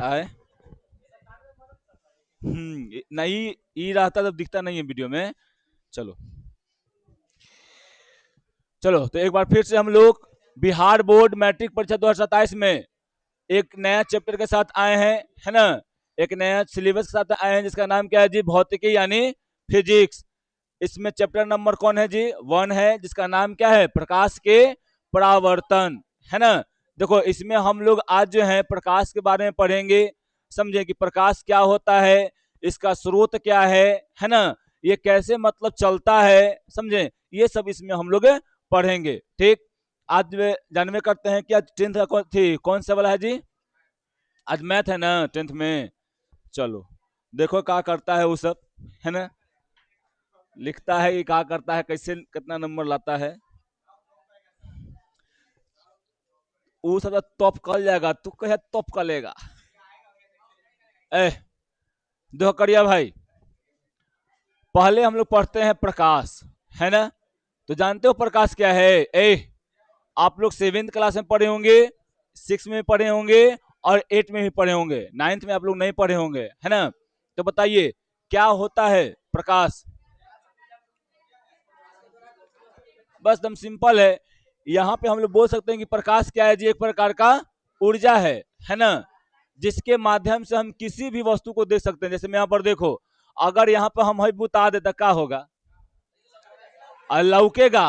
आए नहीं, ई रहता तब दिखता नहीं है वीडियो में। चलो चलो, तो एक बार फिर से हम लोग बिहार बोर्ड मैट्रिक परीक्षा 2027 में एक नया चैप्टर के साथ आए हैं, है ना। एक नया सिलेबस के साथ आए हैं जिसका नाम क्या है जी, भौतिकी यानी फिजिक्स। इसमें चैप्टर नंबर कौन है जी, 1 है, जिसका नाम क्या है, प्रकाश के परावर्तन, है ना। देखो इसमें हम लोग आज जो है प्रकाश के बारे में पढ़ेंगे, समझे कि प्रकाश क्या होता है, इसका स्रोत क्या है ना, ये कैसे मतलब चलता है, समझे, ये सब इसमें हम लोग पढ़ेंगे, ठीक। आज जानवे करते हैं कि आज टेंथ थी कौन सा वाला है जी, आज मैथ है ना टेंथ में। चलो देखो क्या करता है वो सब, है ना, लिखता है कि क्या करता है, कैसे कितना नंबर लाता है, वो सब टॉप कर जाएगा, तू कहे टॉप कर लेगा। ए देखो करिया भाई, पहले हम लोग पढ़ते हैं प्रकाश, है ना। तो जानते हो प्रकाश क्या है, आप लोग 7th क्लास में पढ़े होंगे, 6 में पढ़े होंगे और 8 में भी पढ़े होंगे, 9th में आप लोग नहीं पढ़े होंगे, है ना। तो बताइए क्या होता है प्रकाश। बस एकदम सिंपल है, यहाँ पे हम लोग बोल सकते हैं कि प्रकाश क्या है जी, एक प्रकार का ऊर्जा है ना, जिसके माध्यम से हम किसी भी वस्तु को देख सकते हैं। जैसे मैं यहाँ पर देखो, अगर यहाँ पर हम बुता दे तो क्या होगा, लौकेगा।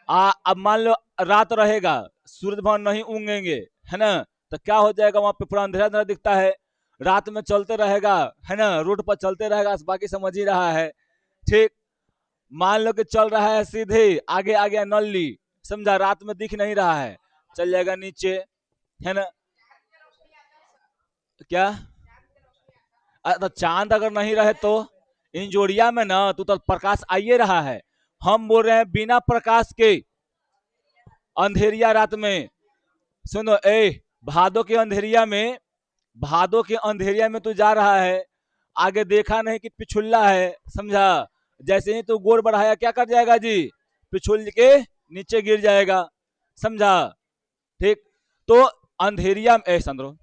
अब मान लो रात रहेगा, सूरज भगवान नहीं उगेंगे, है ना, तो क्या हो जाएगा, वहां पे पूरा अंधेरा अंधेरा दिखता है। रात में चलते रहेगा, है ना, रोड पर चलते रहेगा, बाकी समझ ही रहा है, ठीक। मान लो कि चल रहा है सीधे, आगे आ गया नल्ली, समझा, रात में दिख नहीं रहा है, चल जाएगा नीचे, है ना। क्या, तो चांद अगर नहीं रहे तो इन जोड़िया में ना तो प्रकाश आइए रहा है। हम बोल रहे हैं बिना प्रकाश के अंधेरिया रात में, सुनो भादो के अंधेरिया में, भादो के अंधेरिया में तू जा रहा है, आगे देखा नहीं कि पिछुल्ला है, समझा, जैसे ही तू गोर बढ़ाया क्या कर जाएगा जी, पिछुल के नीचे गिर जाएगा, समझा, ठीक। तो अंधेरिया में संद्रो,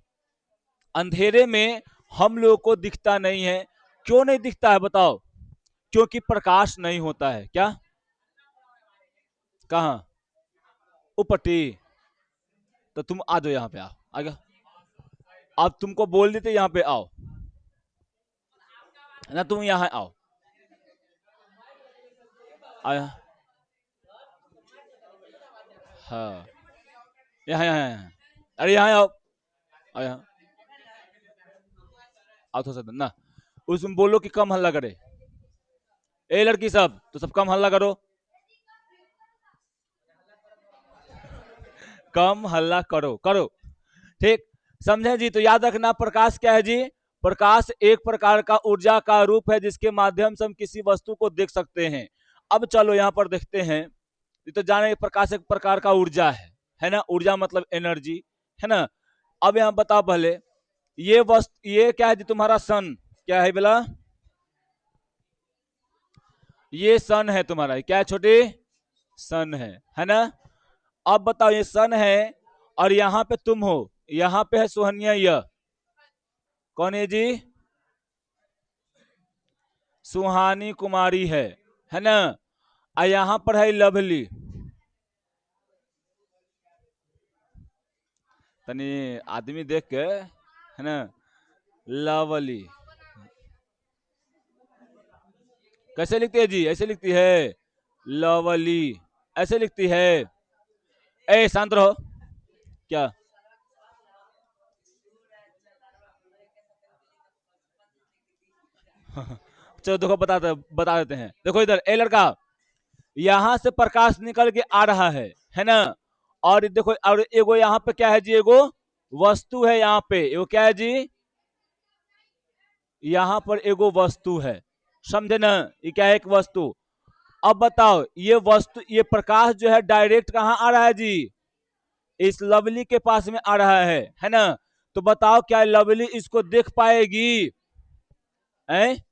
अंधेरे में हम लोगों को दिखता नहीं है, क्यों नहीं दिखता है बताओ, क्योंकि प्रकाश नहीं होता है, क्या, कहा, उपटी, तो तुम आ जाओ यहाँ पे, आओ आगे, अब तुमको बोल देते यहाँ पे आओ, ना तुम यहाँ आओ, आया, हाँ, यहाँ यहाँ यहाँ, अरे यहाँ आओ, आओ यहाँ, आओ थोड़ा सा ना, उसमें बोलो कि कम हल्ला करे, ए लड़की सब तो सब कम हल्ला करो, कम हल्ला करो करो, ठीक, समझे जी। तो याद रखना प्रकाश क्या है जी, प्रकाश एक प्रकार का ऊर्जा का रूप है जिसके माध्यम से हम किसी वस्तु को देख सकते हैं। अब चलो यहाँ पर देखते हैं, ये तो जाने प्रकाश एक प्रकार का ऊर्जा है ना, ऊर्जा मतलब एनर्जी, है ना। अब यहाँ बताओ पहले, ये वस्तु ये क्या है जी, तुम्हारा सन क्या है बोला, ये सन है तुम्हारा, क्या है छोटी, सन है ना। अब बताओ ये सन है और यहाँ पे तुम हो, यहाँ पे है सोहनिया, यह कौन है जी, सुहानी कुमारी है ना, और यहाँ पर है लवली, तनी आदमी देख के, है ना, लवली कैसे लिखती है जी, ऐसे लिखती है, लवली ऐसे लिखती है, ए शांत रहो, क्या, चलो देखो बता देते हैं, देखो इधर ए लड़का, यहां से प्रकाश निकल के आ रहा है ना, और देखो और एगो यहाँ पे क्या है जी, एगो वस्तु है, यहाँ पे एगो क्या है जी, यहाँ पर एगो वस्तु है, समझे ना, ये क्या है, एक वस्तु। अब बताओ ये वस्तु, ये प्रकाश जो है डायरेक्ट कहाँ आ रहा है जी, इस लवली के पास में आ रहा है ना। तो बताओ क्या लवली इसको देख पाएगी, हैं,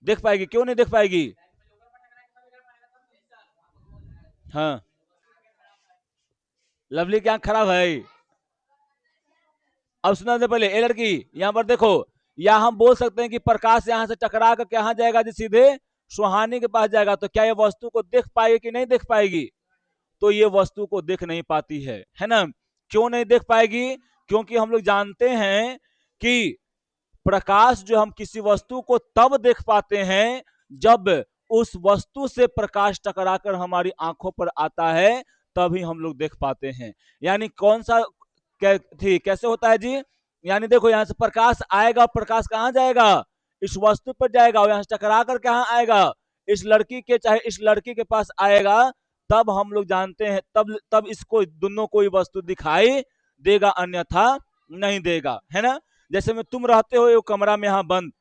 देख पाएगी, क्यों नहीं देख पाएगी, हाँ, लवली की आंख खराब है, अब सुना दे पहले, ए लड़की यहाँ पर देखो, या हम बोल सकते हैं कि प्रकाश यहाँ से टकरा कर कहाँ जाएगा जी, सीधे सुहानी के पास जाएगा। तो क्या ये वस्तु को देख पाएगी कि नहीं देख पाएगी? तो ये वस्तु को देख नहीं पाती है ना। क्यों नहीं देख पाएगी? क्योंकि हम लोग जानते हैं कि प्रकाश जो हम किसी वस्तु को तब देख पाते हैं जब उस वस्तु से प्रकाश टकराकर हमारी आंखों पर आता है, तभी हम लोग देख पाते हैं। यानी कौन सा कैसे होता है जी? यानी देखो, यहां से प्रकाश आएगा, प्रकाश कहां जाएगा? इस वस्तु पर जाएगा, और यहां से टकरा कर कहां आएगा? इस लड़की के, चाहे इस लड़की के पास आएगा। तब हम लोग जानते हैं, तब इसको दोनों कोई वस्तु दिखाई देगा, अन्यथा नहीं देगा, है ना। जैसे में तुम रहते हो एक कमरा में यहां बंद,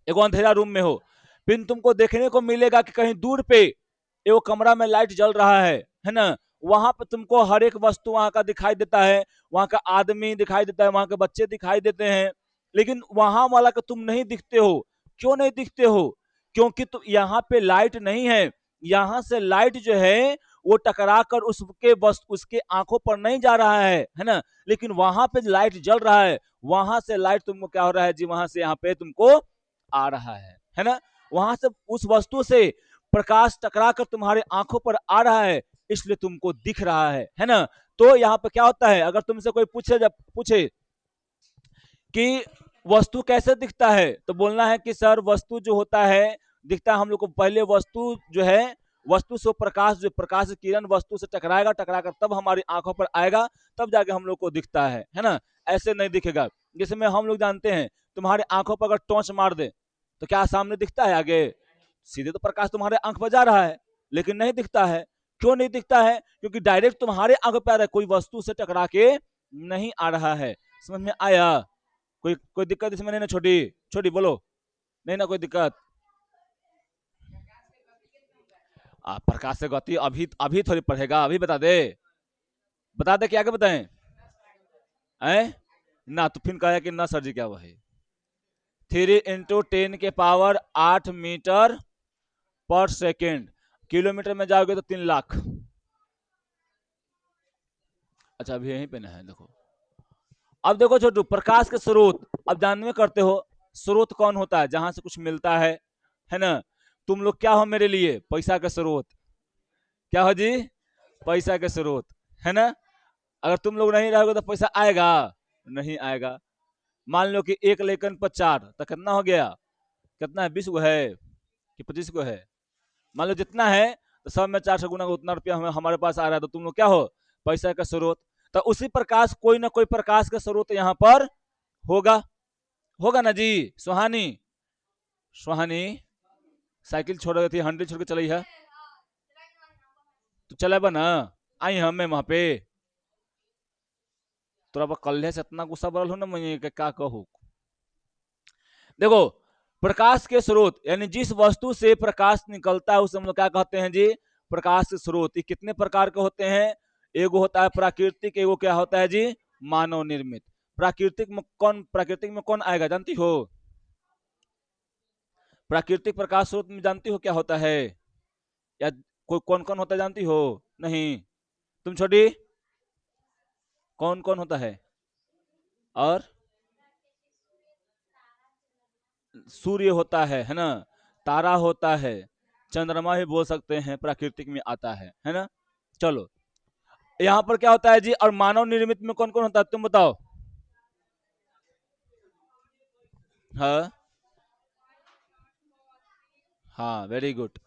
एक अंधेरा रूम में हो, फिर तुमको देखने को मिलेगा कि कहीं दूर पे एक कमरा में लाइट जल रहा है ना। वहां पे तुमको हर एक वस्तु वहां का दिखाई देता है, वहां का आदमी दिखाई देता है, वहां के बच्चे दिखाई देते हैं, लेकिन वहां वाला का तुम नहीं दिखते हो। क्यों नहीं दिखते हो? क्योंकि तो यहाँ पे लाइट नहीं है। यहाँ से लाइट जो है वो टकरा कर उसके बस उसके आंखों पर नहीं जा रहा है ना। लेकिन वहां पे लाइट जल रहा है, वहां से लाइट तुमको क्या हो रहा है जी, वहां से यहाँ पे तुमको आ रहा है ना। वहां से उस वस्तु से प्रकाश टकरा कर तुम्हारे आंखों पर आ रहा है, इसलिए तुमको दिख रहा है ना। तो यहाँ पे क्या होता है, अगर तुमसे कोई पूछे कि वस्तु कैसे दिखता है, तो बोलना है कि सर वस्तु जो होता है दिखता है हम लोग को, पहले वस्तु जो है, वस्तु से प्रकाश, जो प्रकाश किरण वस्तु से टकराएगा, टकराकर तब हमारी आंखों पर आएगा, तब जाके हम लोग को दिखता है ना। ऐसे नहीं दिखेगा। जैसे में हम लोग जानते हैं, तुम्हारे आंखों पर अगर टॉर्च मार दे तो क्या सामने दिखता है? आगे सीधे तो प्रकाश तुम्हारे आंख पर जा रहा है, लेकिन नहीं दिखता है। क्यों नहीं दिखता है? क्योंकि डायरेक्ट तुम्हारे आंख पर आ रहा है, कोई वस्तु से टकरा के नहीं आ रहा है। समझ में आया? कोई दिक्कत इसमें नहीं ना? छोटी छोटी बोलो, नहीं ना कोई दिक्कत? प्रकाश से गति अभी अभी थोड़ी पढ़ेगा, अभी बता दे, बता दे, क्या आगे बताएं? ना तो फिर कहा कि ना सर जी क्या वो है 3 × 10⁸मीटर/सेकेंड। किलोमीटर में जाओगे तो 3 लाख। अच्छा अभी यहीं पे ना है, देखो। अब देखो छोटू, प्रकाश के स्रोत अब जानवे करते हो, स्रोत कौन होता है? जहां से कुछ मिलता है ना। तुम लोग क्या हो मेरे लिए? पैसा के स्रोत। क्या हो जी? पैसा के स्रोत, है ना। अगर तुम लोग नहीं रहोगे तो पैसा आएगा? नहीं आएगा। मान लो कि 1 लेकिन 4 तो कितना हो गया? कितना है? 20 गो है कि 25 गो है? मान लो जितना है, तो सब में 4 से गुना उतना रुपया हमारे पास आ रहा है, तो तुम लोग क्या हो? पैसा का स्रोत। तो उसी प्रकाश, कोई ना कोई प्रकाश का स्रोत यहाँ पर होगा, होगा ना जी। सुहानी, सुहानी साइकिल छोड़ गई थी, हैंडल छोड़ के चली है, तो चले ना आई हमें वहां पे। तोरा पर कल्हे से इतना गुस्सा बढ़ल हो ना, मैं क्या कहूँ। देखो, प्रकाश के स्रोत यानी जिस वस्तु से प्रकाश निकलता है उसे हम लोग क्या कहते हैं जी? प्रकाश के स्रोत। ये कितने प्रकार के होते हैं? एगो होता है प्राकृतिक, एगो क्या होता है जी? मानव निर्मित। प्राकृतिक में कौन आएगा जानती हो? प्राकृतिक प्रकाश स्रोत में जानती हो क्या होता है? या कोई कौन कौन होता है जानती हो? नहीं? तुम छोटी, कौन कौन होता है? और सूर्य होता है ना। तारा होता है, चंद्रमा भी बोल सकते हैं, प्राकृतिक में आता है ना। चलो, यहाँ पर क्या होता है जी? और मानव निर्मित में कौन कौन होता है तुम बताओ? हाँ हाँ, वेरी गुड।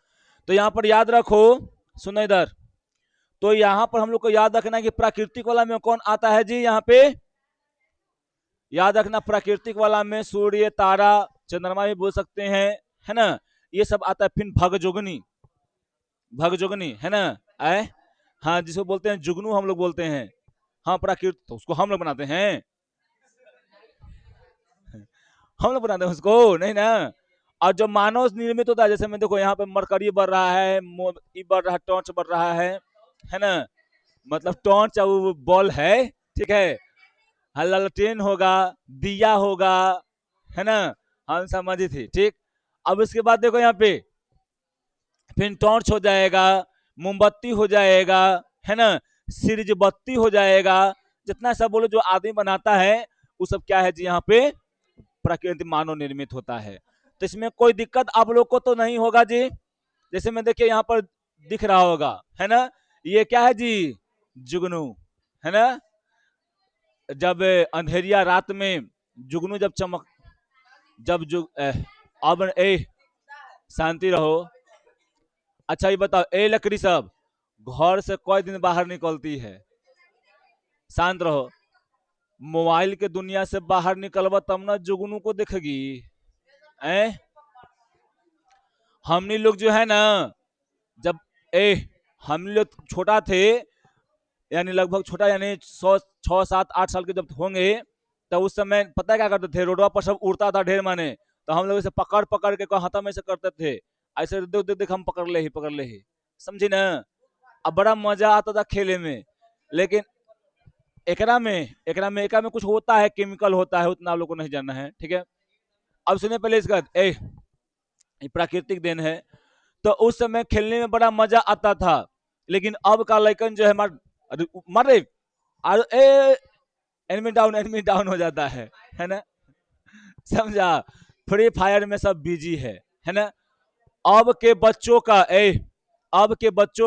तो यहाँ पर याद रखो, सुनो इधर। तो यहाँ पर हम लोग को याद रखना है कि प्राकृतिक वाला में कौन आता है जी? यहाँ पे याद रखना, प्राकृतिक वाला में सूर्य, तारा, चंद्रमा भी बोल सकते हैं, है ना। ये सब आता है। फिर भगजोगनी, भगजोगनी है ना। आए हाँ, जिसको बोलते हैं जुगनू हम लोग बोलते हैं। हाँ प्राकृतिक, तो उसको हम लोग बनाते हैं, हम लोग बनाते हैं उसको, नहीं ना। और जो मानव निर्मित होता है, जैसे मैं देखो यहाँ पे मरकरी बढ़ रहा है, बढ़ रहा है, टॉर्च बढ़ रहा है ना। मतलब टॉर्च वो बॉल है, ठीक है। लालटेन होगा, दिया होगा, है ना। हम समझी थी, ठीक। अब इसके बाद देखो यहाँ पे फिर टॉर्च हो जाएगा, मोमबत्ती हो जाएगा, है ना, सिरज बत्ती हो जाएगा। जितना सब बोलो जो आदमी बनाता है वो सब क्या है जी यहाँ पे प्रकृति मानव निर्मित होता है। तो इसमें कोई दिक्कत आप लोग को तो नहीं होगा जी। जैसे मैं देखिए यहाँ पर दिख रहा होगा, है ना, ये क्या है जी, जुगनू, है ना। जब अंधेरिया रात में जुगनू जब चमक, जब अब शांति रहो। अच्छा ये बताओ, लकड़ी सब घर से कई दिन बाहर निकलती है? शांत रहो। मोबाइल के दुनिया से बाहर निकलवा तब ना जुगनू को देखेगी। हमने लोग जो है ना, जब हम लोग छोटा थे, यानी लगभग छोटा, यानी 6, 7, 8 साल के जब होंगे, तो उस समय पता है क्या करते थे, रोडवा पर सब उड़ता था ढेर माने, तो हम लोग इसे पकड़ पकड़ के हाथा में से करते थे, ऐसे देख देख देख हम पकड़ ले ही, समझी ना। अब बड़ा मजा आता था खेले में। लेकिन एकरा में कुछ होता है, केमिकल होता है, उतना आप लोग को नहीं जानना है, ठीक है। अब सुनिए पहले इसका प्राकृतिक देन है। तो उस समय खेलने में बड़ा मजा आता था, लेकिन अब का लड़कन जो है मार एनिमी डाउन हो जाता है ना, समझा। फ्री फायर में सब बिजी है ना। अब के बच्चों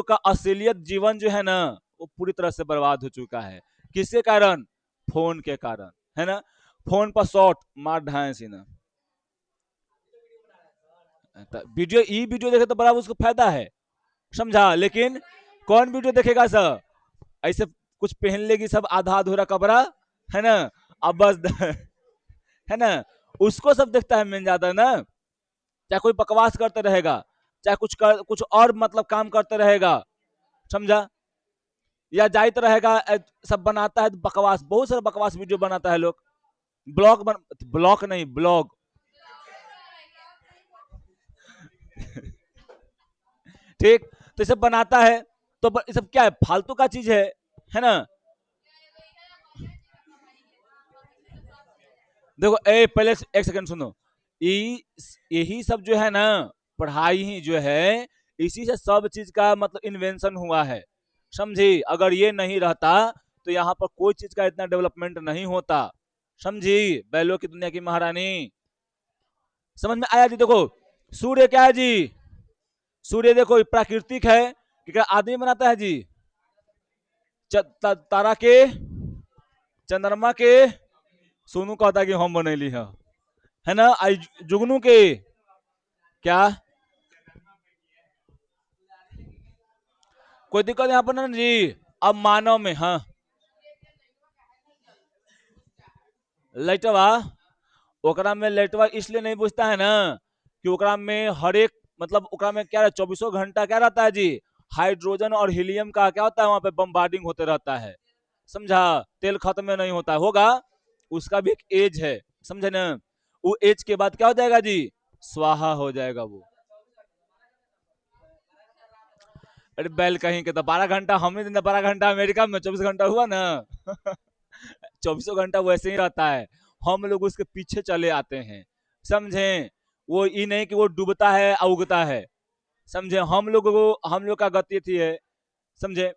का असलियत जीवन जो है ना, वो पूरी तरह से बर्बाद हो चुका है। किसके कारण? फोन के कारण, है ना। फोन पर शॉट मार ढाए सी ना, वीडियो देखे तो बड़ा उसको फायदा है, समझा। लेकिन कौन वीडियो देखेगा सर? ऐसे कुछ पहन लेगी सब आधा अधूरा कपड़ा, है ना, अब बस है ना, उसको सब देखता है मेन ज्यादा ना। चाहे कोई बकवास करते रहेगा, चाहे कुछ और मतलब काम करते रहेगा, समझा, या जाते रहेगा, सब बनाता है बकवास, बहुत सारा बकवास वीडियो बनाता है लोग। ब्लॉग नहीं, ब्लॉग ठीक। तो सब बनाता है, तो ये सब क्या है, फालतू का चीज है ना। देखो पहले एक सेकंड सुनो, यही सब जो है ना, पढ़ाई ही जो है, इसी से सब चीज का मतलब इन्वेंशन हुआ है, समझी। अगर ये नहीं रहता तो यहाँ पर कोई चीज का इतना डेवलपमेंट नहीं होता, समझी। बैलों की दुनिया की महारानी, समझ में आया जी। देखो सूर्य क्या है जी, सूर्य देखो प्राकृतिक है कि क्या आदमी बनाता है जी? तारा के, चंद्रमा के, सोनू कहता है कि हम बनैली है ना। आई जुगनू के क्या, कोई दिक्कत यहाँ पर ना जी। अब मानव में, हाँ, लाइटवा, ओकरा में लाइटवा इसलिए नहीं बुझता है ना कि ओकरा में हर एक मतलब ओकरा में क्या 24 घंटा क्या रहता है जी, हाइड्रोजन और हीलियम का क्या होता है, वहां पे बम्बार्डिंग होते रहता है, समझा। तेल खत्म नहीं होता होगा, उसका भी एक एज है, समझे ना। वो एज के बाद क्या हो जाएगा जी, स्वाहा हो जाएगा वो। अरे बैल कहीं के, तो 12 घंटा हमने दिन 12 घंटा, अमेरिका में 24 घंटा हुआ ना। 24 घंटा वैसे ही रहता है, हम लोग उसके पीछे चले आते हैं, समझे। वो ये नहीं कि वो डूबता है उगता है, समझे। हम लोग का गति थी है, समझे।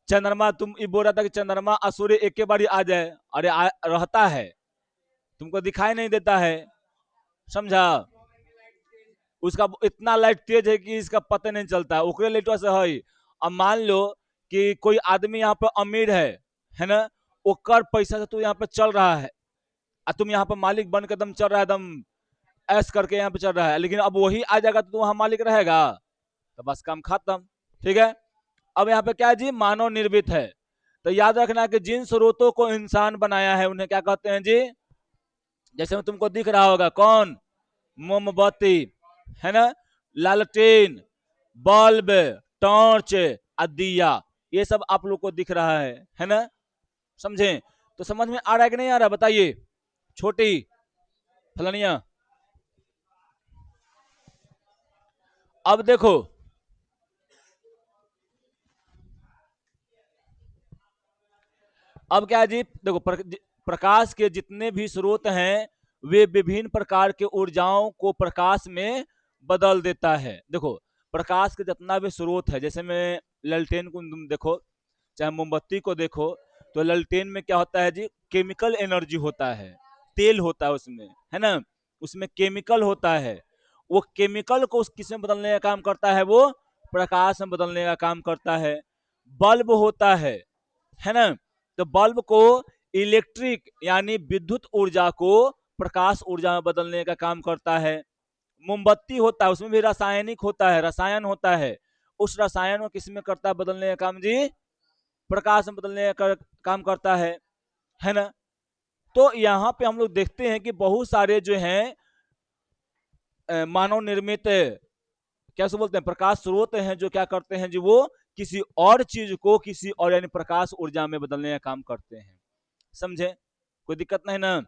चंद्रमा, तुम ये बोल रहा था कि चंद्रमा सूर्य एक के बार आ जाए, अरे रहता है, तुमको दिखाई नहीं देता है, समझा। उसका इतना लाइट तेज है कि इसका पता नहीं चलता है, ओकरे लाइटवा से है। अब मान लो कि कोई आदमी यहाँ पे अमीर है ना, ओकर पैसा से तू यहाँ पे चल रहा है, और तुम यहाँ पे मालिक बन के एकदम चल रहा है, एकदम ऐश करके यहाँ पे चल रहा है, लेकिन अब वही आ जाएगा तो वहां मालिक रहेगा, तो बस काम खत्म, ठीक है। अब यहाँ पे क्या है जी, मानव निर्मित है। तो याद रखना कि जिन स्रोतों को इंसान बनाया है उन्हें क्या कहते हैं जी, जैसे तुमको दिख रहा होगा, कौन, मोमबत्ती, है ना, लालटेन, बल्ब, टॉर्च, दिया, ये सब आप लोग को दिख रहा है ना, समझे। तो समझ में आ रहा है कि नहीं आ रहा, बताइए छोटी फलनिया। अब देखो, अब क्या है जी, देखो प्रकाश के जितने भी स्रोत हैं वे विभिन्न प्रकार के ऊर्जाओं को प्रकाश में बदल देता है। देखो प्रकाश के जितना भी स्रोत है, जैसे मैं ललटेन को तुम देखो, चाहे मोमबत्ती को देखो, तो लालटेन में क्या होता है जी, केमिकल एनर्जी होता है, तेल होता है उसमें, है ना, उसमें केमिकल होता है। वो केमिकल को उस किस में बदलने का काम करता है, वो प्रकाश में बदलने का काम करता है। बल्ब होता है ना, तो बल्ब को इलेक्ट्रिक यानी विद्युत ऊर्जा को प्रकाश ऊर्जा में बदलने का काम करता है। मोमबत्ती होता है, उसमें भी रासायनिक होता है, रसायन होता है, उस रसायन को किस में करता है बदलने का काम जी, प्रकाश में बदलने का काम करता है ना। तो यहाँ पे हम लोग देखते हैं कि बहुत सारे जो हैं मानव निर्मित कैसे बोलते हैं प्रकाश स्रोत हैं, जो क्या करते हैं जी, वो किसी और चीज को किसी और यानी प्रकाश ऊर्जा में बदलने का काम करते हैं। समझे, कोई दिक्कत नहीं ना।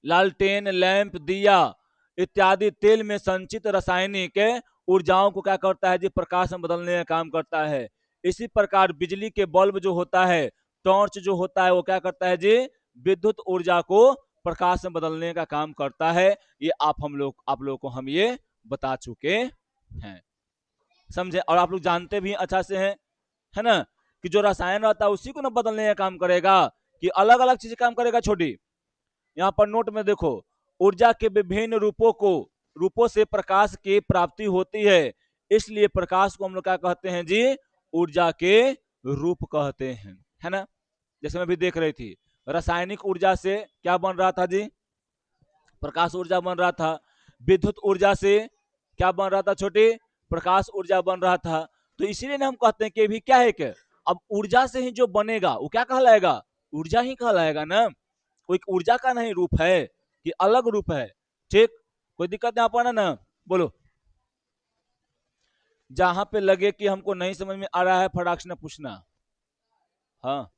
लालटेन, लैंप, दिया इत्यादि तेल में संचित रासायनिक ऊर्जाओं को क्या करता है जी, प्रकाश में बदलने का काम करता है। इसी प्रकार बिजली के बल्ब जो होता है, टॉर्च जो होता है, वो क्या करता है जी, विद्युत ऊर्जा को प्रकाश में बदलने का काम करता है। ये आप लोग को हम ये बता चुके हैं। समझे, और आप लोग जानते भी अच्छा से हैं, है ना, कि जो रसायन रहता है उसी को ना बदलने का काम करेगा, कि अलग अलग चीज काम करेगा। छोटी यहाँ पर नोट में देखो, ऊर्जा के विभिन्न रूपों से प्रकाश की प्राप्ति होती है, इसलिए प्रकाश को हम लोग क्या कहते हैं जी, ऊर्जा के रूप कहते हैं, है ना। जैसे मैं भी देख रही थी, रासायनिक ऊर्जा से क्या बन रहा था जी, प्रकाश ऊर्जा बन रहा था। विद्युत ऊर्जा से क्या बन रहा था छोटे, प्रकाश ऊर्जा बन रहा था। तो इसीलिए ना हम कहते हैं कि भी क्या है कि अब ऊर्जा से ही जो बनेगा वो क्या कहलाएगा, ऊर्जा ही कहलाएगा ना। कोई ऊर्जा का नहीं रूप है कि अलग रूप है। ठीक, कोई दिक्कत नहीं आपको ना, बोलो। जहां पे लगे कि हमको नहीं समझ में आ रहा है फटाक से पूछना। हाँ,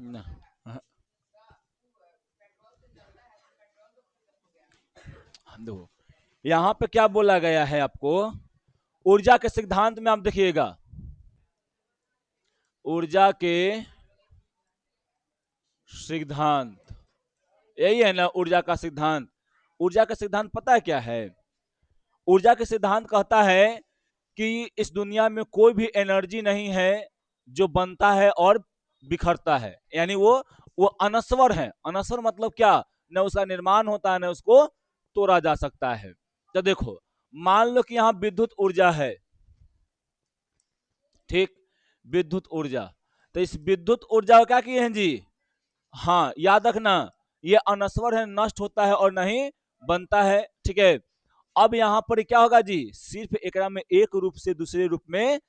ना, हाँ, देखो यहाँ पे क्या बोला गया है आपको, ऊर्जा के सिद्धांत में आप देखिएगा, ऊर्जा के सिद्धांत, यही है ना ऊर्जा का सिद्धांत। ऊर्जा का सिद्धांत पता है क्या है, ऊर्जा के सिद्धांत कहता है कि इस दुनिया में कोई भी एनर्जी नहीं है जो बनता है और बिखरता है, यानी वो अनस्वर है। अनस्वर मतलब क्या, न उसका निर्माण होता है न उसको तोड़ा जा सकता है। तो देखो, मान लो कि यहाँ विद्युत ऊर्जा है, ठीक, विद्युत ऊर्जा, तो इस विद्युत ऊर्जा को क्या किए हैं जी, हाँ याद रखना, ये अनस्वर है, नष्ट होता है और नहीं बनता है, ठीक है। अब यहां पर क्या होगा जी, सिर्फ एकरा में एक रूप से दूसरे रूप में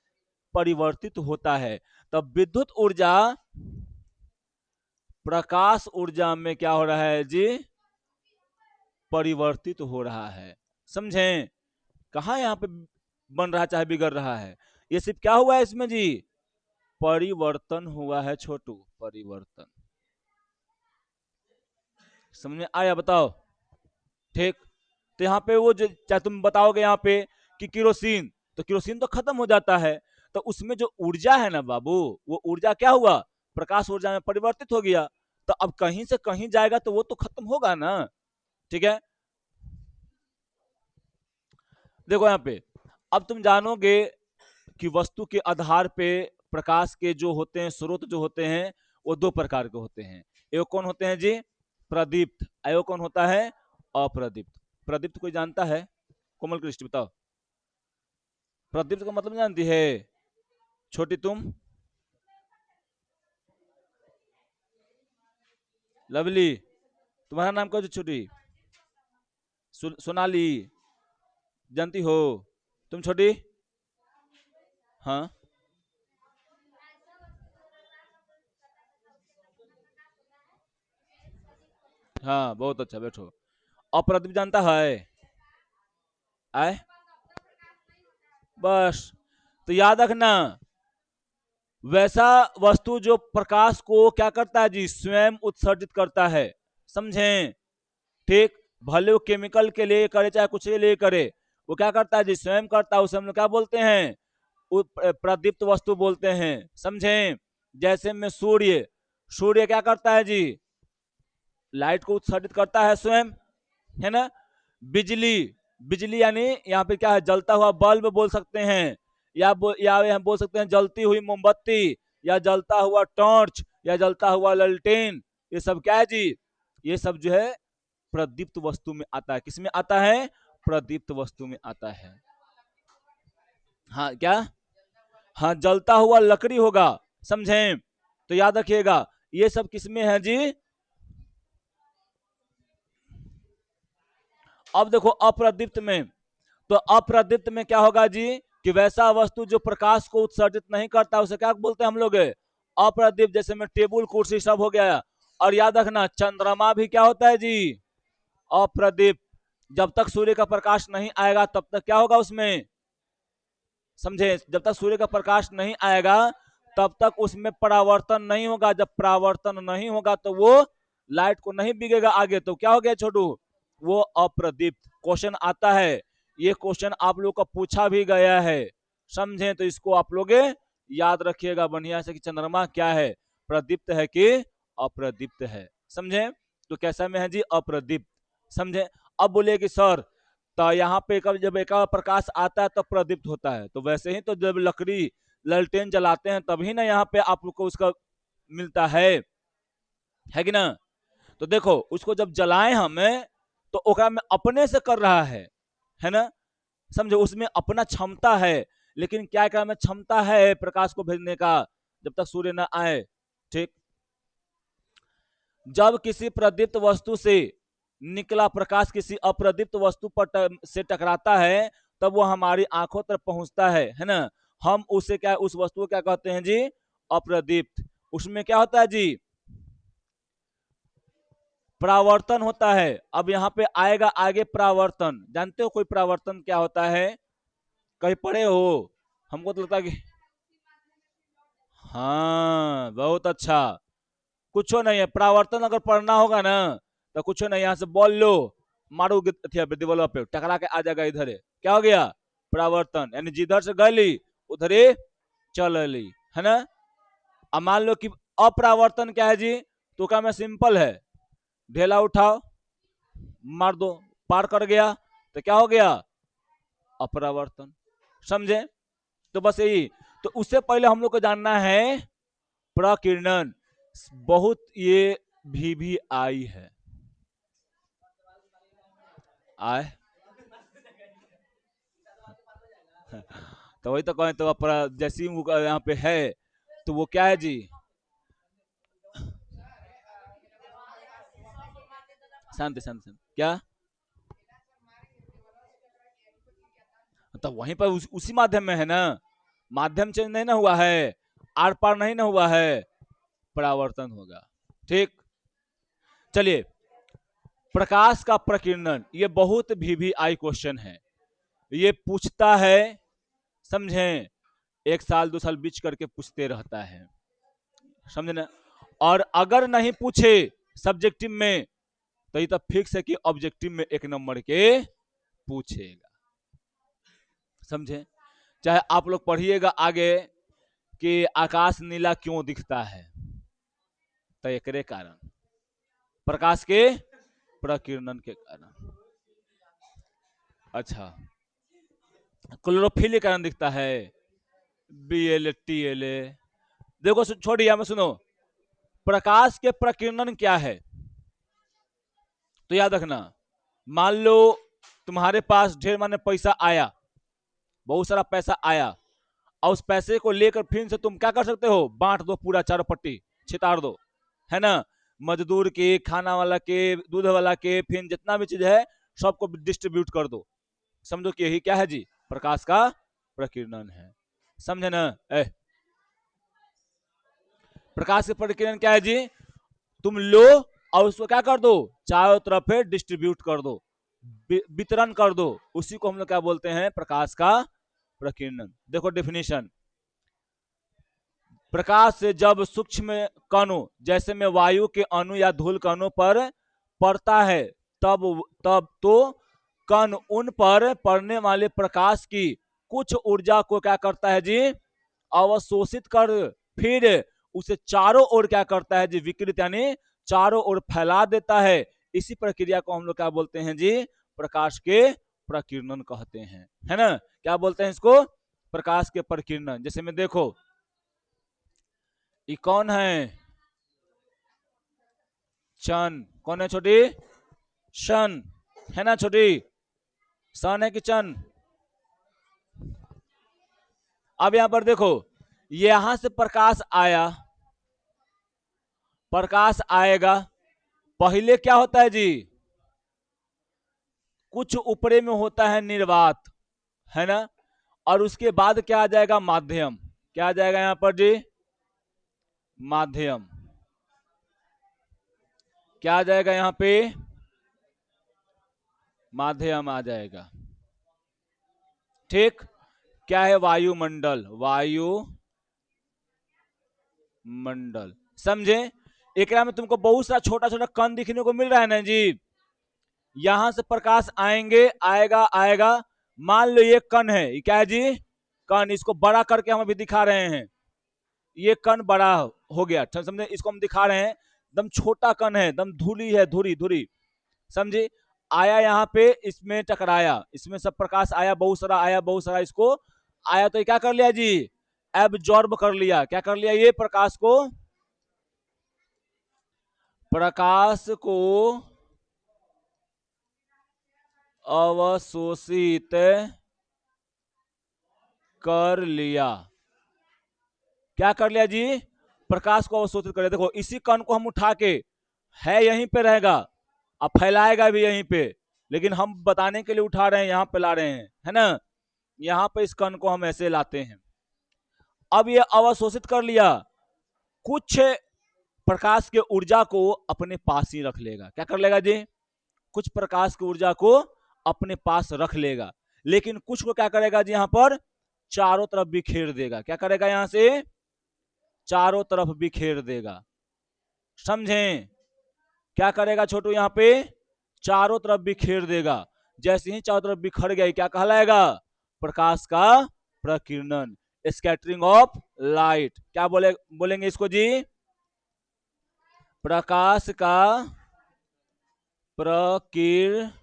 परिवर्तित होता है। तब विद्युत ऊर्जा प्रकाश ऊर्जा में क्या हो रहा है जी, परिवर्तित हो रहा है। समझे, कहा यहाँ पे बन रहा चाहे बिगड़ रहा है, ये सिर्फ क्या हुआ है इसमें जी, परिवर्तन हुआ है छोटू, परिवर्तन। समझ में आया, बताओ। ठीक, तो यहाँ पे वो चाहे तुम बताओगे यहाँ पे कि केरोसिन, तो केरोसिन तो खत्म हो जाता है, तो उसमें जो ऊर्जा है ना बाबू, वो ऊर्जा क्या हुआ, प्रकाश ऊर्जा में परिवर्तित हो गया। तो अब कहीं से कहीं जाएगा तो वो तो खत्म होगा ना, ठीक है। देखो यहाँ पे, अब तुम जानोगे कि वस्तु के आधार पे प्रकाश के जो होते हैं स्रोत जो होते हैं वो दो प्रकार के होते हैं। एक कौन होते हैं जी, प्रदीप्त, एक कौन होता है, अप्रदीप्त। प्रदीप्त कोई जानता है, कोमल कृष्ण बताओ, प्रदीप्त का मतलब जानती है छोटी तुम, लवली, तुम्हारा नाम क्या है छोटी, सोनाली, जानती हो तुम छोटी, हाँ हाँ बहुत अच्छा, बैठो। अप्रदीप जानता है, आए, बस, तो याद रखना, वैसा वस्तु जो प्रकाश को क्या करता है जी, स्वयं उत्सर्जित करता है। समझें, ठीक, भले वो केमिकल के लिए करे चाहे कुछ के लिए करे, वो क्या करता है जी, स्वयं करता है। उसे हम लोग क्या बोलते हैं, प्रदीप्त वस्तु बोलते हैं। समझें, जैसे में सूर्य, सूर्य क्या करता है जी, लाइट को उत्सर्जित करता है स्वयं, है ना। बिजली, बिजली यानी यहाँ पे क्या है, जलता हुआ बल्ब बोल सकते हैं, या हम बोल सकते हैं जलती हुई मोमबत्ती, या जलता हुआ टॉर्च, या जलता हुआ ललटेन। ये सब क्या है जी? ये सब जो है प्रदीप्त वस्तु में आता है। किसमें आता है? प्रदीप्त वस्तु में आता है। हाँ क्या? हाँ, जलता हुआ लकड़ी होगा, समझे? तो याद रखिएगा ये सब किसमें है जी? अब देखो अप्रदीप्त में, तो अप्रदीप्त में क्या होगा जी? कि वैसा वस्तु जो प्रकाश को उत्सर्जित नहीं करता उसे क्या बोलते हैं हम लोग? अप्रदीप्त। जैसे में टेबल कुर्सी सब हो गया। और याद रखना चंद्रमा भी क्या होता है जी? अप्रदीप्त। जब तक सूर्य का प्रकाश नहीं आएगा तब तक क्या होगा उसमें? समझे? जब तक सूर्य का प्रकाश नहीं आएगा तब तक उसमें परावर्तन नहीं होगा। जब परावर्तन नहीं होगा तो वो लाइट को नहीं बिगेगा आगे, तो क्या हो गया छोटू? वो अप्रदीप्त। क्वेश्चन आता है, ये क्वेश्चन आप लोग का पूछा भी गया है, समझे? तो इसको आप लोग याद रखिएगा बढ़िया से कि चंद्रमा क्या है, प्रदीप्त है कि अप्रदीप्त है, समझे? तो कैसा में है जी? अप्रदीप्त, समझे? अब बोले कि सर तो यहाँ पे जब एक प्रकाश आता है तब प्रदीप्त होता है, तो वैसे ही तो जब लकड़ी ललटेन जलाते हैं तभी ना यहाँ पे आप लोग को उसका मिलता है कि ना? तो देखो उसको जब जलाएं हमें तो ओकरा में अपने से कर रहा है ना? समझो उसमें अपना क्षमता है, लेकिन क्या क्या में क्षमता है प्रकाश को भेजने का जब तक सूर्य न आए, ठीक? जब किसी प्रदीप्त वस्तु से निकला प्रकाश किसी अप्रदीप्त वस्तु पर से टकराता है तब वो हमारी आंखों तक पहुंचता है ना? हम उसे क्या, उस वस्तु को क्या कहते हैं जी? अप्रदीप्त। उसमें क्या होता है जी? परावर्तन होता है। अब यहाँ पे आएगा आगे परावर्तन। जानते हो कोई परावर्तन क्या होता है? कहीं पढ़े हो? हमको तो लगता है कि हाँ, बहुत अच्छा। कुछ नहीं है, परावर्तन अगर पढ़ना होगा ना तो कुछ नहीं, यहाँ से बॉल लो, मारो दीवार पे, टकरा के आ जाएगा इधर। क्या हो गया? परावर्तन। यानी जिधर से गली उधर ही चल ली, है ना? अब मान लो कि अपरावर्तन क्या है जी? तो क्या, मैं सिंपल है, ढेला उठाओ मार दो, पार कर गया, तो क्या हो गया? अपरावर्तन, समझे? तो बस यही। तो उससे पहले हम लोग को जानना है प्रकीर्णन। बहुत ये भी आई है, आए तो वही तो कहें, तो जैसी यहाँ पे है तो वो क्या है जी? शांति शांति शांति। क्या? तो वहीं पर उसी माध्यम में है ना? माध्यम चेंज नहीं ना हुआ है, आर पार नहीं ना हुआ है, परावर्तन होगा, ठीक? चलिए, प्रकाश का प्रकीर्णन ये बहुत भी आई क्वेश्चन है, ये पूछता है, समझे? 1 साल 2 साल बीच करके पूछते रहता है, समझे ना? और अगर नहीं पूछे सब्जेक्टिव में तो ये तो फिक्स है कि ऑब्जेक्टिव में 1 नंबर के पूछेगा, समझे? चाहे आप लोग पढ़िएगा आगे कि आकाश नीला क्यों दिखता है, तो एकरे कारण, प्रकाश के प्रकीर्णन के कारण। अच्छा, क्लोरोफिल के कारण दिखता है, BL TL। देखो छोड़िए, हमें सुनो, प्रकाश के प्रकीर्णन क्या है तो याद रखना। मान लो तुम्हारे पास ढेर माने पैसा आया, बहुत सारा पैसा आया, और उस पैसे को लेकर फिर से तुम क्या कर सकते हो? बांट दो, पूरा चारों पट्टी छितार दो, है ना? मजदूर के, खाना वाला के, दूध वाला के, फिर जितना भी चीज है सबको डिस्ट्रीब्यूट कर दो। समझो कि यही क्या है जी? प्रकाश का प्रकीर्णन है, समझे ना? प्रकाश के प्रकीर्णन क्या है जी? तुम लो और उसको क्या कर दो? चारों तरफ डिस्ट्रीब्यूट कर दो, वितरण कर दो, उसी को हम लोग क्या बोलते हैं? प्रकाश का प्रकीर्णन। देखो डेफिनेशन, प्रकाश से जब सूक्ष्म कणों जैसे में वायु के अणु या धूल कणों पर पड़ता है तब तब तो कण उन पर पड़ने वाले प्रकाश की कुछ ऊर्जा को क्या करता है जी? अवशोषित कर फिर उसे चारों ओर क्या करता है जी? विकृत, यानी चारों ओर फैला देता है। इसी प्रक्रिया को हम लोग क्या बोलते हैं जी? प्रकाश के प्रकीर्णन कहते हैं, है ना? क्या बोलते हैं इसको? प्रकाश के प्रकीर्णन। जैसे में देखो, ये कौन है? चंद। कौन है छोटी? सन, है ना छोटी? सन है कि चंद? अब यहां पर देखो, यहां से प्रकाश आया, प्रकाश आएगा, पहले क्या होता है जी? कुछ ऊपरे में होता है निर्वात, है ना? और उसके बाद क्या आ जाएगा? माध्यम। क्या आ जाएगा यहां पर जी? माध्यम। क्या आ जाएगा यहां पे? माध्यम आ जाएगा। ठीक। क्या है? वायुमंडल, वायुमंडल। समझे? एक में तुमको बहुत सारा छोटा छोटा कण दिखने को मिल रहा है ना जी। यहां से प्रकाश आएंगे, आएगा आएगा। मान लो ये कण है, ये क्या है जी? कण। इसको बड़ा करके हम अभी दिखा रहे हैं। ये कण बड़ा हो गया, समझे? इसको हम दिखा रहे हैं, एकदम छोटा कण है, एकदम धूली है, धुरी धुरी। समझे? आया यहाँ पे, इसमें टकराया, इसमें सब प्रकाश आया, बहुत सारा आया, बहुत सारा इसको आया, तो ये क्या कर लिया जी? एब्जॉर्ब कर लिया। क्या कर लिया? ये प्रकाश को, प्रकाश को अवशोषित कर लिया। क्या कर लिया जी? प्रकाश को अवशोषित कर लिया। देखो, इसी कण को हम उठा के, है यहीं पे रहेगा, अब फैलाएगा भी यहीं पे, लेकिन हम बताने के लिए उठा रहे हैं, यहां पे ला रहे हैं, है ना? यहां पे इस कण को हम ऐसे लाते हैं। अब ये अवशोषित कर लिया, कुछ प्रकाश के ऊर्जा को अपने पास ही रख लेगा। क्या कर लेगा जी? कुछ प्रकाश की ऊर्जा को अपने पास रख लेगा, लेकिन कुछ को क्या करेगा जी? यहां पर चारों तरफ बिखेर देगा। क्या करेगा? यहां से चारों तरफ बिखेर देगा। समझें? क्या करेगा छोटू? यहां पे चारों तरफ बिखेर देगा। जैसे ही चारों तरफ बिखर गया, क्या कहलाएगा? प्रकाश का प्रकीर्णन, स्कैटरिंग ऑफ लाइट। क्या बोलेंगे इसको जी? प्रकाश का प्रकीर्णन।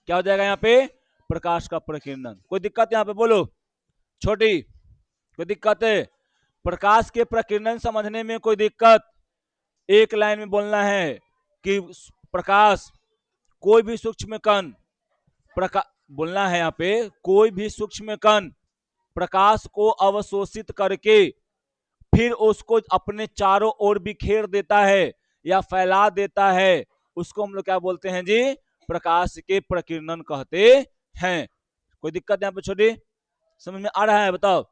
क्या हो जाएगा यहां पे? प्रकाश का प्रकीर्णन। कोई दिक्कत यहां पे? बोलो छोटी, कोई दिक्कत है? प्रकाश के प्रकीर्णन समझने में कोई दिक्कत? एक लाइन में बोलना है कि प्रकाश, कोई भी सूक्ष्म कण, बोलना है यहाँ पे, कोई भी सूक्ष्म कण प्रकाश को अवशोषित करके फिर उसको अपने चारों ओर बिखेर देता है या फैला देता है, उसको हम लोग क्या बोलते हैं जी? प्रकाश के प्रकीर्णन कहते हैं। कोई दिक्कत यहाँ पे छोटी? समझ में आ रहा है? बताओ।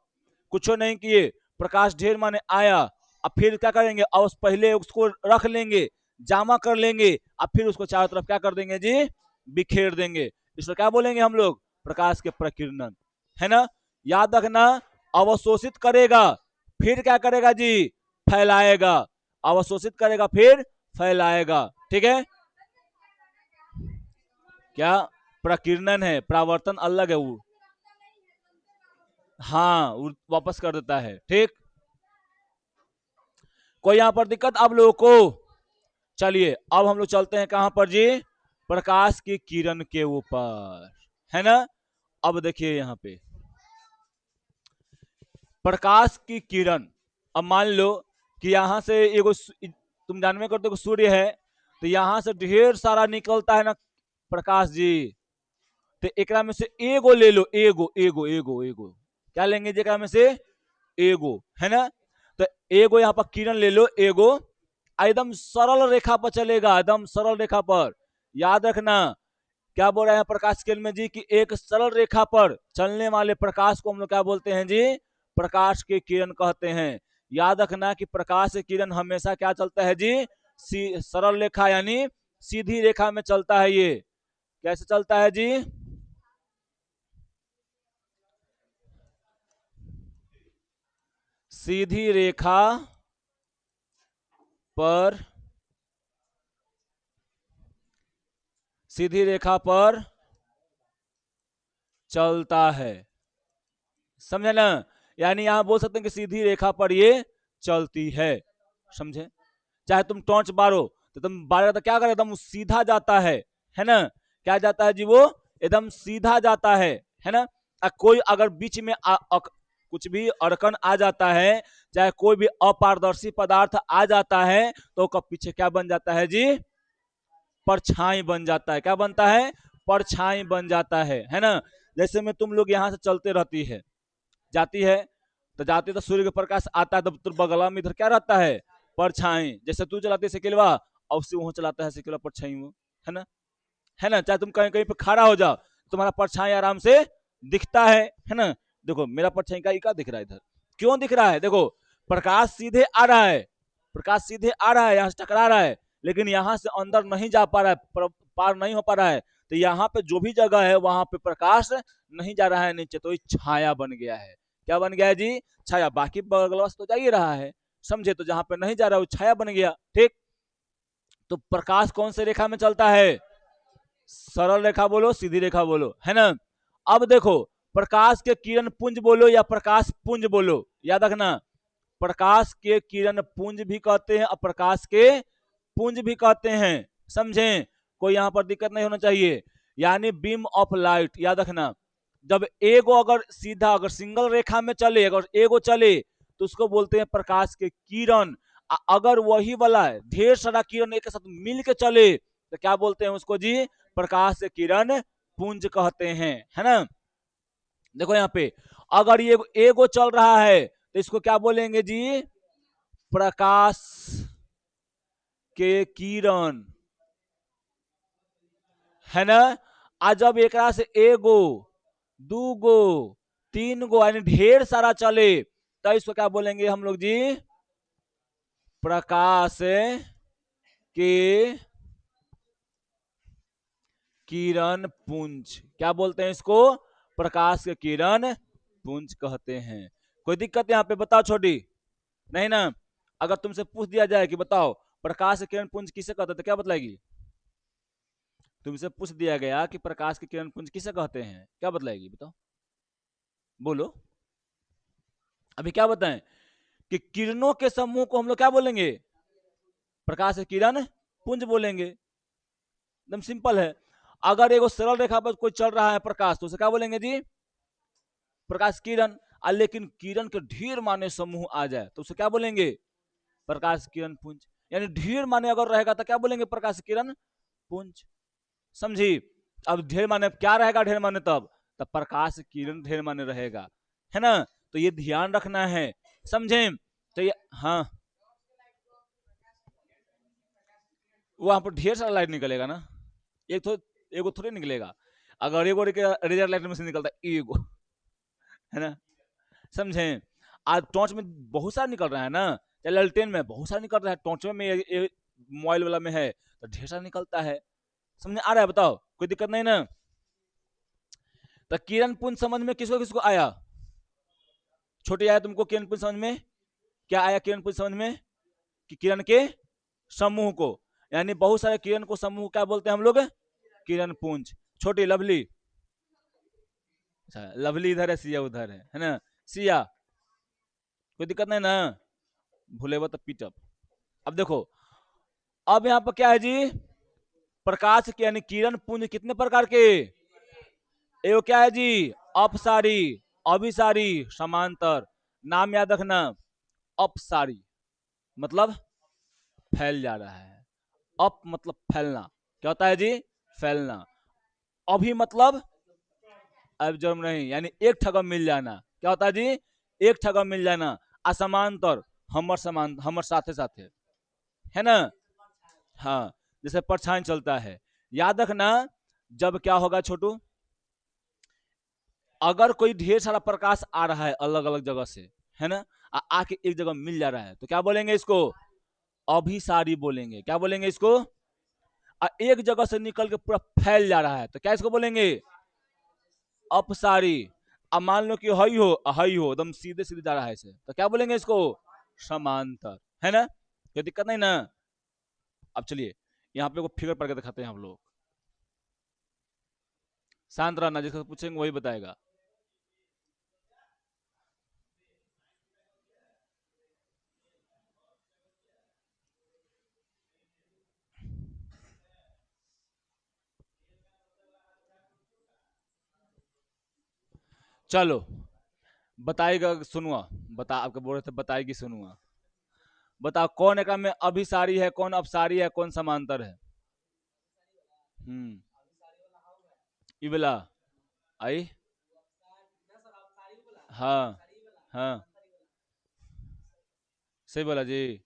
कुछ नहीं किए, प्रकाश ढेर माने आया, अब फिर क्या करेंगे? अब पहले उसको रख लेंगे, जामा कर लेंगे, अब फिर उसको चारों तरफ क्या कर देंगे जी? बिखेर देंगे। इसको क्या बोलेंगे हम लोग? प्रकाश के प्रकीर्णन, है ना? याद रखना, अवशोषित करेगा, फिर क्या करेगा जी? फैलाएगा। अवशोषित करेगा, फिर फैलाएगा। ठीक है? क्या प्रकीर्णन है, परावर्तन अलग है वो। हाँ, वापस कर देता है। ठीक। कोई यहां पर दिक्कत आप लोगों को? चलिए अब हम लोग चलते हैं कहां पर जी? प्रकाश की किरण के ऊपर, है ना? अब देखिए यहां पे प्रकाश की किरण। अब मान लो कि यहां से एगो, तुम जानवे करते हो सूर्य है, तो यहां से ढेर सारा निकलता है ना प्रकाश जी। तो एक में से एगो ले लो, एगो एगो एगो एगो, क्या लेंगे जी? में से एगो, है ना? तो एगो यहां पर किरण ले लो, एगो, एकदम सरल रेखा पर चलेगा, एकदम सरल रेखा पर। याद रखना, क्या बोल रहे हैं प्रकाश केंद्र में जी? कि एक सरल रेखा पर चलने वाले प्रकाश को हम लोग क्या बोलते हैं जी? प्रकाश के किरण कहते हैं। याद रखना कि प्रकाश के किरण हमेशा क्या चलता है जी? सरल रेखा यानी सीधी रेखा में चलता है। ये कैसे चलता है जी? सीधी रेखा पर, सीधी रेखा पर चलता है। समझे ना? यानी यहां बोल सकते हैं कि सीधी रेखा पर ये चलती है। समझे? चाहे तुम टॉर्च बारो, तो तुम बारेगा तो क्या करे? एकदम सीधा जाता है ना? क्या जाता है जी? वो एकदम सीधा जाता है। है ना। कोई अगर बीच में कुछ भी अड़कन आ जाता है, चाहे कोई भी अपारदर्शी पदार्थ आ जाता है, तो उसका पीछे क्या बन जाता है जी, परछाई बन जाता है। क्या बनता है, परछाई बन जाता है ना। जैसे में तुम लोग यहाँ से चलते रहती है, जाती है, तो जाते तो सूर्य का प्रकाश आता है, तब तो बगला में इधर क्या रहता है, परछाई। जैसे तू चलाती है साइकिलवा, और उससे वो चलाता है साइकिलवा, परछाई वो, है ना, है ना। चाहे तुम कहीं कहीं पे खड़ा हो जाओ, तुम्हारा परछाई आराम से दिखता है ना। देखो मेरा परछाई का दिख रहा है इधर, क्यों दिख रहा है, देखो प्रकाश सीधे आ रहा है, प्रकाश सीधे आ रहा है, यहाँ से टकरा रहा है, लेकिन यहाँ से अंदर नहीं जा पा रहा है, पार नहीं हो पा रहा है। तो यहाँ पे जो भी जगह है वहां पे प्रकाश नहीं जा रहा है नीचे, तो ये छाया बन गया है। क्या बन गया है जी, छाया। बाकी बगल तो जा ही रहा है, समझे, तो जहां पे नहीं जा रहा है वो छाया बन गया। ठीक, तो प्रकाश कौन से रेखा में चलता है, सरल रेखा बोलो, सीधी रेखा बोलो, है ना। अब देखो, प्रकाश के किरण पुंज बोलो या प्रकाश पुंज बोलो, याद रखना, प्रकाश के किरण पुंज भी कहते हैं और प्रकाश के पुंज भी कहते हैं, समझे, कोई यहां पर दिक्कत नहीं होना चाहिए। यानी बीम ऑफ लाइट, याद रखना, जब एगो अगर सीधा अगर सिंगल रेखा में चले, अगर एगो चले, तो उसको बोलते हैं प्रकाश के किरण। अगर वही वाला ढेर सारा किरण एक साथ मिल के चले, तो क्या बोलते हैं उसको जी, प्रकाश के किरण पुंज कहते हैं, है ना। देखो यहाँ पे, अगर ये एगो चल रहा है, तो इसको क्या बोलेंगे जी, प्रकाश के किरण, है ना। आज जब एक से एगो, दूगो, तीन गो, यानी ढेर सारा चले, तो इसको क्या बोलेंगे हम लोग जी, प्रकाश के किरण पुंज। क्या बोलते हैं इसको, प्रकाश के किरण पुंज कहते हैं। कोई दिक्कत यहाँ पे बताओ छोटी, नहीं ना। अगर तुमसे पूछ दिया जाए कि बताओ प्रकाश के किरण पुंज किसे कहते हैं, तो क्या बतलाएगी, तुमसे पूछ दिया गया कि प्रकाश के किरण पुंज किसे कहते हैं, क्या बतलाएगी, बताओ, बोलो। अभी क्या बताएं कि किरणों के समूह को हम लोग क्या बोलेंगे, प्रकाश के किरण पुंज बोलेंगे, एकदम सिंपल है। अगर एगो सरल रेखा पर कोई चल रहा है प्रकाश, तो उसे क्या बोलेंगे जी, प्रकाश किरण। लेकिन किरण के ढेर माने समूह आ जाए, तो उसे क्या बोलेंगे, प्रकाश किरण पुंज। यानी ढेर माने अगर रहेगा तो क्या बोलेंगे, प्रकाश किरण पुंज, समझी। अब ढेर माने क्या रहेगा, ढेर माने तब प्रकाश किरण ढेर माने रहेगा, है ना। तो ये ध्यान रखना है, समझे। तो ये, हाँ, वहां पर ढेर सारा लाइट निकलेगा ना, एक तो एगो थोड़ी निकलेगा। अगर एगो रेजर लाइट में से निकलता है एगो, है ना, समझे। आज टॉर्च में बहुत सारा निकल रहा है ना, या लालटेन में बहुत सारा निकल रहा है, टॉर्च में मोबाइल वाला में है तो ढेर सारा निकलता है, समझ आ रहा है, बताओ, कोई दिक्कत नहीं ना। तो किरण पुंज समझ में किसको किसको आया, छोटे आया तुमको किरण पुंज समझ में, क्या आया किरण पुंज समझ में, कि किरण के समूह को, यानी बहुत सारे किरण को समूह क्या बोलते हैं हम लोग, किरण पुंज। छोटी लवली, अच्छा लवली इधर है, सिया उधर है ना, सिया, कोई दिक्कत नहीं ना, भूलेगा तो पीटअप। अब देखो, अब यहाँ पर क्या है जी, प्रकाश के यानी किरण पुंज कितने प्रकार के, एगो क्या है जी, अपसारी, अभिसारी, समांतर। नाम याद रखना, अपसारी मतलब फैल जा रहा है, अप मतलब फैलना, क्या होता है जी, फैलना। अभी मतलब अब जन्म नहीं, यानी एक ठगम मिल जाना, क्या होता है जी, एक ठगम मिल जाना। असमांतर, हमर समान, हमर साथे साथे, है ना। हाँ, जैसे परछाई चलता है, याद रखना, जब क्या होगा छोटू, अगर कोई ढेर सारा प्रकाश आ रहा है अलग अलग जगह से, है ना, आके एक जगह मिल जा रहा है, तो क्या बोलेंगे इसको, अभिसारी बोलेंगे। क्या बोलेंगे इसको, एक जगह से निकल के पूरा फैल जा रहा है, तो क्या इसको बोलेंगे, अपसारी। अब मान लो कि हई हो एकदम सीधे सीधे जा रहा है इसे, तो क्या बोलेंगे इसको, समांतर, है ना, कोई दिक्कत नहीं ना। अब चलिए यहाँ पे को फिगर पढ़ के दिखाते हैं हम लोग, शांत रहना, जिसको पूछेंगे वही बताएगा। चलो बताएगा सुनुआ, बता आपके बोल रहे थे बताएगी सुनुआ। बताओ कौन एक में अभिसारी है, कौन अपसारी है, कौन समांतर है? हम्म इबला आई। हाँ हाँ सही बोला जी।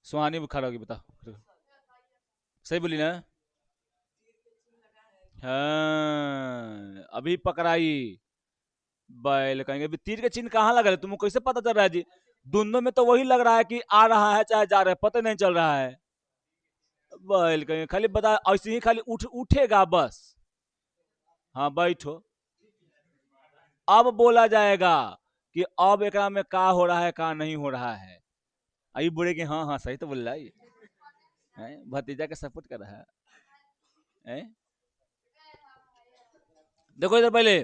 सुहानी बुखार होगी, बताओ। सही बोली ना? हाँ अभी पकड़ाई। बैल कहेंगे अभी तीर के चिन्ह कहाँ लग रहे, तुमको कैसे पता चल रहा है जी? दोनों में तो वही लग रहा है कि आ रहा है चाहे जा रहा है, पता नहीं चल रहा है। बैल कहेंगे खाली बता, ऐसे ही खाली उठेगा बस। हाँ बैठो। अब बोला जाएगा कि अब एकरा में का हो रहा है का नहीं हो रहा है। आई बोले कि हाँ हाँ सही तो बोल रहा है भतीजा के सपोर्ट कर रहा है। देखो इधर पहले,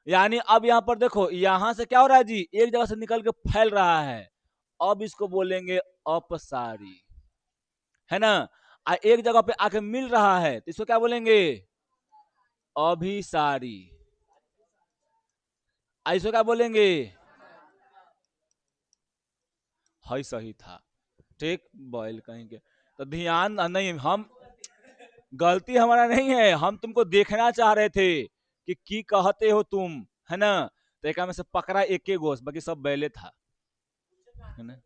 यानी अब यहाँ पर देखो यहां से क्या हो रहा है जी, एक जगह से निकल के फैल रहा है। अब इसको बोलेंगे अपसारी, है ना? एक जगह पे आके मिल रहा है तो इसको क्या बोलेंगे? अभिसारी। इसको क्या बोलेंगे? है सही था। ठीक बॉयल कहेंगे। तो ध्यान नहीं, हम गलती हमारा नहीं है, हम तुमको देखना चाह रहे थे कि की कहते हो तुम, है ना? तो एक में से पकड़ा एक के गोश, बाकी सब बैले था, है ना?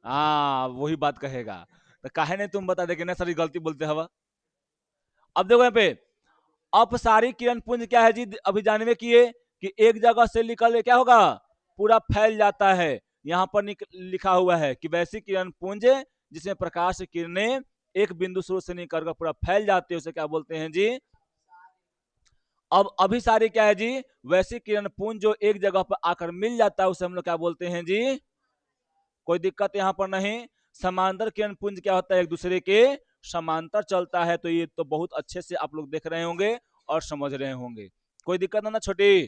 हाँ वही बात कहेगा। तो काहे नहीं तुम बता दे कि ना सारी गलती बोलते हवा। अब देखो यहाँ पे अपसारी किरण पुंज क्या है जी, अभी जानवे किए कि एक जगह से निकल क्या होगा, पूरा फैल जाता है। यहाँ पर लिखा हुआ है कि वैसी किरण पुंज जिसमें प्रकाश की किरणें एक बिंदु स्रोत से निकलकर पूरा फैल जाते हैं, उसे क्या बोलते हैं जी? अब अभिसारी क्या है जी? वैसी किरण पुंज जो एक जगह पर आकर मिल जाता है, उसे हम लोग क्या बोलते हैं जी? कोई दिक्कत यहाँ पर नहीं। समांतर किरण पुंज क्या होता है, एक दूसरे के समांतर चलता है। तो ये तो बहुत अच्छे से आप लोग देख रहे होंगे और समझ रहे होंगे। कोई दिक्कत ना छोटी?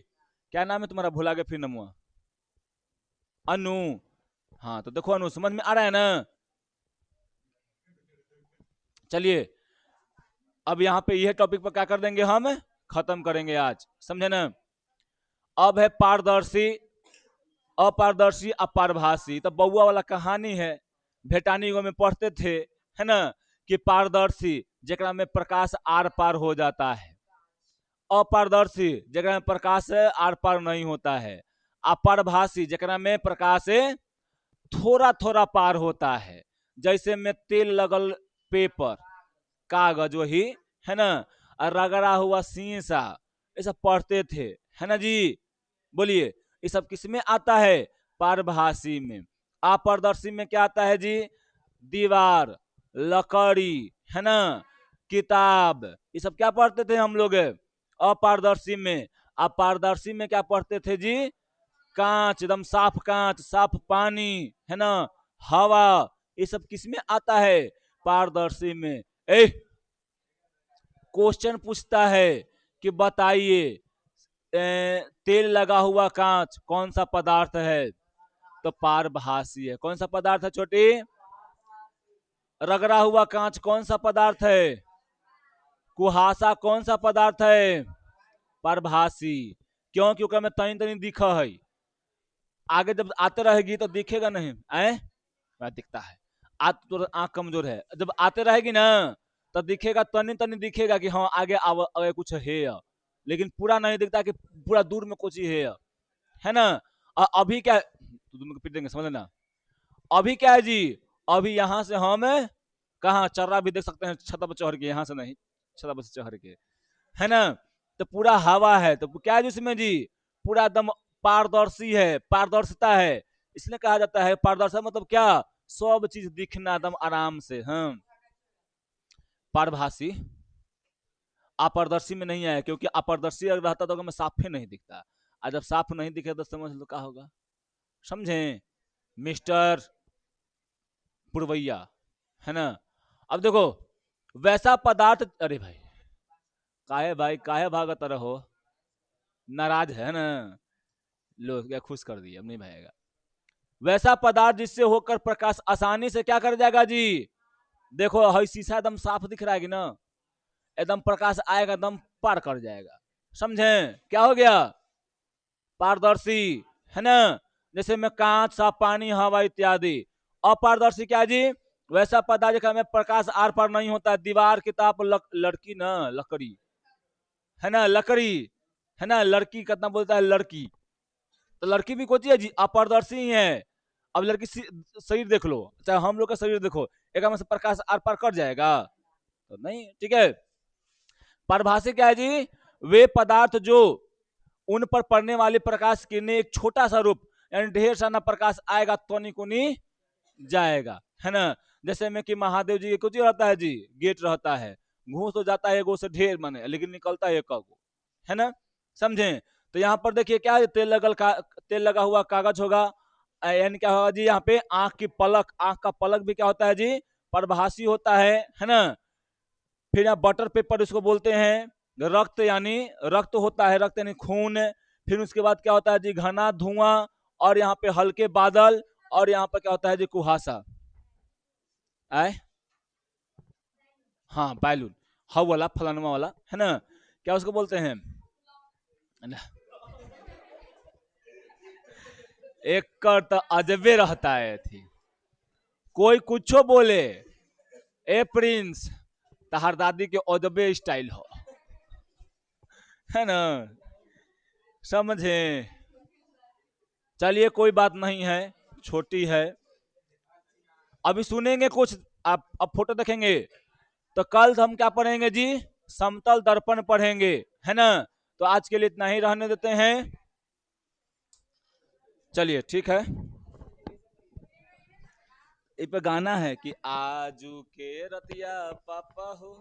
क्या नाम है तुम्हारा, भुला के फिर नमुआ? अनु। हाँ तो देखो अनु, समझ में आ रहा है ना? चलिए अब यहाँ पे यह टॉपिक पर क्या कर देंगे, हम खत्म करेंगे आज, समझे ना? अब है पारदर्शी, अपारदर्शी, अपारभासी। तो बउआ वाला कहानी है, भेटानी में पढ़ते थे, है ना? कि पारदर्शी जरा में प्रकाश आर पार हो जाता है, अपारदर्शी जरा में प्रकाश आर पार नहीं होता है, अपारभासी जरा में प्रकाश थोड़ा थोड़ा पार होता है। जैसे में तेल लगल पेपर, कागज वही, है ना? और रगड़ा हुआ शीशा, ये सब पढ़ते थे, है ना जी? बोलिए ये सब किस में आता है? पारभासी में। अपारदर्शी में क्या आता है जी? दीवार, लकड़ी, है ना? किताब, ये सब क्या पढ़ते थे हम लोग अपारदर्शी में। अपारदर्शी में क्या पढ़ते थे जी? कांच, एकदम साफ कांच, साफ पानी, है ना? हवा, ये सब किस में आता है? पारदर्शी में। ए क्वेश्चन पूछता है कि बताइए तेल लगा हुआ कांच कौन सा पदार्थ है? तो पारभासी है। कौन सा पदार्थ है छोटी? रगड़ा हुआ कांच कौन सा पदार्थ है? कुहासा कौन सा पदार्थ है? पारभासी। क्यों? क्योंकि हमें तनी तनी दिखा है, आगे जब आते रहेगी तो दिखेगा नहीं, दिखता है। तो आंख कमजोर है, जब आते रहेगी ना तो दिखेगा, तनी तनी दिखेगा कि हाँ आगे आगे कुछ है, लेकिन पूरा नहीं दिखता कि पूरा दूर में कुछ ही है ना? अभी क्या तो तुमको पीट देंगे, समझ लेना। अभी क्या है जी? अभी यहां से हम कहा चर्रा भी देख सकते हैं, छत पर चढ़ के, यहां से नहीं, छत पर चढ़ के, है ना? तो पूरा हवा है, तो क्या है जी उसमें जी? पूरा एकदम पारदर्शी है, पारदर्शिता है। इसलिए कहा जाता है पारदर्शिता मतलब क्या? सब चीज दिखना एकदम आराम से। हाँ पारभासी अपारदर्शी में नहीं आया, क्योंकि अपारदर्शी अगर रहता तो हमें साफे नहीं दिखता, और जब साफ नहीं दिखे तो समझ लो क्या होगा, समझे मिस्टर पुरवैया, है ना? अब देखो वैसा पदार्थ, अरे भाई काहे भाई काहे भागत रहो, नाराज है ना? लो क्या खुश कर दिया, अब नहीं भागेगा। वैसा पदार्थ जिससे होकर प्रकाश आसानी से क्या कर जाएगा जी? देखो हई शीशा एकदम साफ दिख रहा है कि ना, एकदम प्रकाश आएगा एकदम पार कर जाएगा, समझे क्या हो गया? पारदर्शी, है ना, जैसे में कांच, साफ पानी, हवा इत्यादि। अपारदर्शी क्या है जी? वैसा पदार्थ जिसका में प्रकाश आर पार नहीं होता है, दीवार, किताब, लड़की ना, लकड़ी, है ना, लकड़ी, है ना, लड़की कितना बोलता है लड़की, तो लड़की भी कोई चीज है जी, अपारदर्शी ही है। अब लड़की शरीर देख लो, चाहे हम लोग का शरीर देखो, एक में से प्रकाश आर पार कर जाएगा तो नहीं, ठीक है। परिभाषा क्या है जी? वे पदार्थ जो उन पर पड़ने वाले प्रकाश किरणें एक छोटा सा रूप, यानी ढेर सारा प्रकाश आएगा तो नहीं जाएगा, है ना। जैसे में कि महादेव जी कुछ रहता है जी, गेट रहता है, घूस तो जाता है एगो से ढेर माने, लेकिन निकलता है एक गो, है ना, समझे। तो यहाँ पर देखिए क्या है, तेल लगा हुआ कागज होगा, यानी क्या होगा जी, यहाँ पे आंख की पलक, आंख का पलक भी क्या होता है जी, परभाषी होता है ना। फिर यहाँ बटर पेपर इसको बोलते हैं, रक्त यानी रक्त होता है, रक्त यानी खून। फिर उसके बाद क्या होता है जी, घना धुआं, और यहाँ पे हल्के बादल, और यहाँ पर क्या होता है जी, कुहासा। आए, हाँ बैलून, हव वाला, फलानमा वाला, है ना, क्या उसको बोलते हैं, एक कर तो अजबे रहता है थी, कोई कुछो बोले, ए प्रिंस, तहार दादी के अजबे स्टाइल हो, है ना, समझे। चलिए कोई बात नहीं है, छोटी है, अभी सुनेंगे कुछ, आप अब फोटो देखेंगे, तो कल हम क्या पढ़ेंगे जी, समतल दर्पण पढ़ेंगे, है ना। तो आज के लिए इतना ही रहने देते हैं, चलिए ठीक है। इस पे गाना है कि आजू के रतिया पापा हो